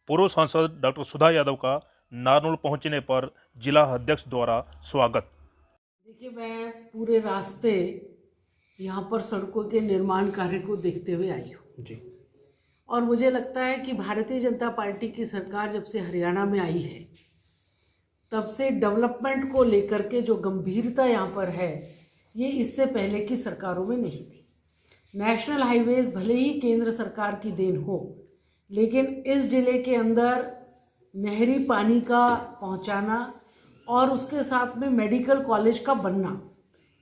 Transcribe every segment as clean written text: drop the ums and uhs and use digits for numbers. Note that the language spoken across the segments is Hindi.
पूर्व सांसद डॉक्टर सुधा यादव का नारनौल पहुंचने पर जिला अध्यक्ष द्वारा स्वागत। देखिए, मैं पूरे रास्ते यहाँ पर सड़कों के निर्माण कार्य को देखते हुए आई हूँ जी। और मुझे लगता है कि भारतीय जनता पार्टी की सरकार जब से हरियाणा में आई है तब से डेवलपमेंट को लेकर के जो गंभीरता यहाँ पर है ये इससे पहले की सरकारों में नहीं थी। नेशनल हाईवेज भले ही केंद्र सरकार की देन हो, लेकिन इस जिले के अंदर नहरी पानी का पहुँचाना और उसके साथ में मेडिकल कॉलेज का बनना,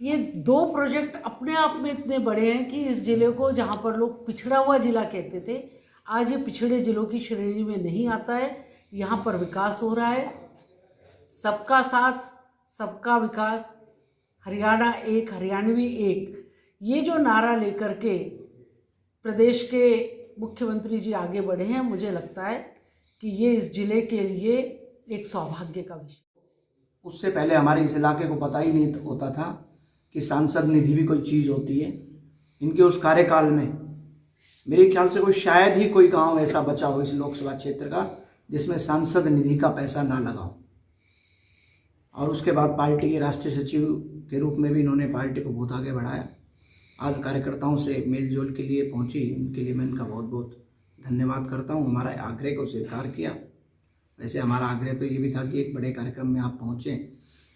ये दो प्रोजेक्ट अपने आप में इतने बड़े हैं कि इस जिले को, जहाँ पर लोग पिछड़ा हुआ जिला कहते थे, आज ये पिछड़े जिलों की श्रेणी में नहीं आता है। यहाँ पर विकास हो रहा है, सबका साथ सबका विकास, हरियाणा एक हरियाणवी एक, ये जो नारा लेकर के प्रदेश के मुख्यमंत्री जी आगे बढ़े हैं, मुझे लगता है कि ये इस जिले के लिए एक सौभाग्य का विषय। उससे पहले हमारे इस इलाके को पता ही नहीं होता था कि सांसद निधि भी कोई चीज़ होती है। इनके उस कार्यकाल में मेरे ख्याल से शायद ही कोई गांव ऐसा बचा हो इस लोकसभा क्षेत्र का जिसमें सांसद निधि का पैसा ना लगा हो। और उसके बाद पार्टी के राष्ट्रीय सचिव के रूप में भी इन्होंने पार्टी को बहुत आगे बढ़ाया। आज कार्यकर्ताओं से मेलजोल के लिए पहुंची, उनके लिए मैं इनका बहुत बहुत धन्यवाद करता हूं। हमारा आग्रह को स्वीकार किया। वैसे हमारा आग्रह तो ये भी था कि एक बड़े कार्यक्रम में आप पहुँचें।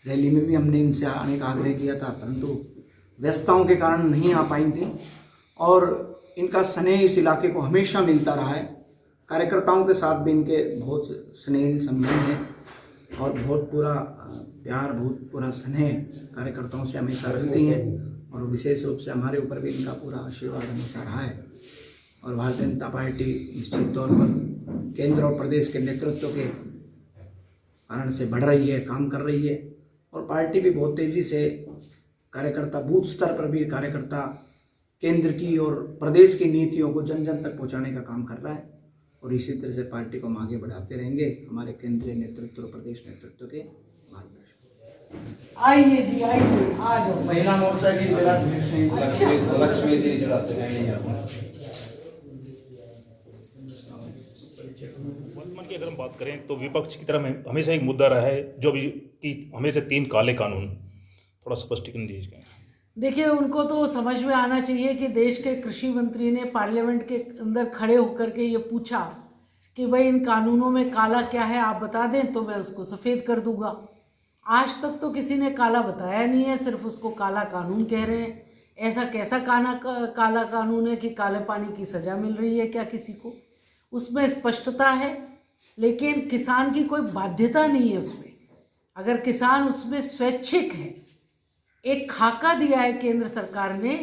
रैली में भी हमने इनसे आने का आग्रह किया था, परंतु व्यस्तताओं के कारण नहीं आ पाई थी। और इनका स्नेह इस इलाके को हमेशा मिलता रहा है। कार्यकर्ताओं के साथ भी इनके बहुत स्नेह संबंध है और बहुत पूरा प्यार, बहुत पूरा स्नेह कार्यकर्ताओं से हमेशा रखती हैं। और विशेष रूप से हमारे ऊपर भी इनका पूरा आशीर्वाद हमेशा रहा है। और भारतीय जनता पार्टी निश्चित तौर पर केंद्र और प्रदेश के नेतृत्व के कारण से बढ़ रही है, काम कर रही है। और पार्टी भी बहुत तेज़ी से कार्यकर्ता, बूथ स्तर पर भी कार्यकर्ता केंद्र की और प्रदेश की नीतियों को जन जन तक पहुंचाने का काम कर रहा है। और इसी तरह से पार्टी को हम आगे बढ़ाते रहेंगे, हमारे केंद्रीय नेतृत्व और प्रदेश नेतृत्व के मार्गदर्शन। आइए जी, आइए, आ जाओ। महिला मोर्चा की लक्ष्मी जी चढ़ाते हैं। वर्तमान की अगर हम बात करें तो विपक्ष की तरफ हमेशा एक मुद्दा रहा है जो भी कि हमेशा 3 काले कानून, थोड़ा स्पष्टीकरण दीजिए। देखिए, उनको तो समझ में आना चाहिए कि देश के कृषि मंत्री ने पार्लियामेंट के अंदर खड़े होकर के ये पूछा कि भाई इन कानूनों में काला क्या है, आप बता दें तो मैं उसको सफ़ेद कर दूंगा। आज तक तो किसी ने काला बताया नहीं है, सिर्फ उसको काला कानून कह रहे हैं। ऐसा कैसा काला कानून है कि काले पानी की सज़ा मिल रही है क्या किसी को? उसमें स्पष्टता है, लेकिन किसान की कोई बाध्यता नहीं है उसमें। अगर किसान उसमें स्वैच्छिक है, एक खाका दिया है केंद्र सरकार ने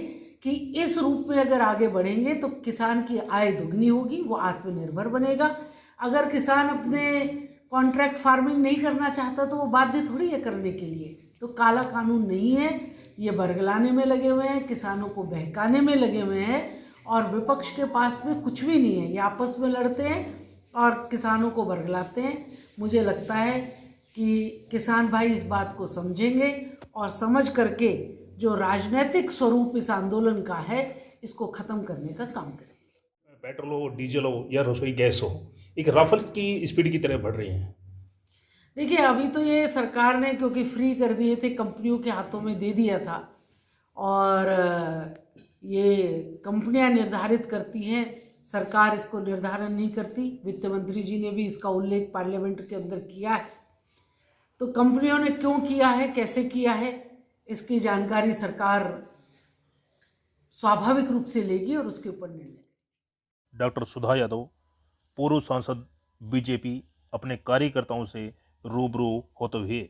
कि इस रूप में अगर आगे बढ़ेंगे तो किसान की आय दुगनी होगी, वो आत्मनिर्भर बनेगा। अगर किसान अपने कॉन्ट्रैक्ट फार्मिंग नहीं करना चाहता तो वो बाध्य थोड़ी है करने के लिए। तो काला कानून नहीं है, ये बरगलाने में लगे हुए हैं, किसानों को बहकाने में लगे हुए हैं। और विपक्ष के पास में कुछ भी नहीं है, ये आपस में लड़ते हैं और किसानों को बरगलाते हैं। मुझे लगता है कि किसान भाई इस बात को समझेंगे और समझ करके जो राजनीतिक स्वरूप इस आंदोलन का है, इसको ख़त्म करने का काम करेंगे। पेट्रोल हो, डीजल हो या रसोई गैस हो, एक राफेल की स्पीड की तरह बढ़ रही हैं। देखिए, अभी तो ये सरकार ने क्योंकि फ्री कर दिए थे, कंपनियों के हाथों में दे दिया था और ये कंपनियां निर्धारित करती हैं, सरकार इसको निर्धारण नहीं करती। वित्त मंत्री जी ने भी इसका उल्लेख पार्लियामेंट के अंदर किया है। तो कंपनियों ने क्यों किया है, कैसे किया है, इसकी जानकारी सरकार स्वाभाविक रूप से लेगी और उसके ऊपर निर्णय। डॉक्टर सुधा यादव, पूर्व सांसद, बीजेपी, अपने कार्यकर्ताओं से रूबरू होते हुए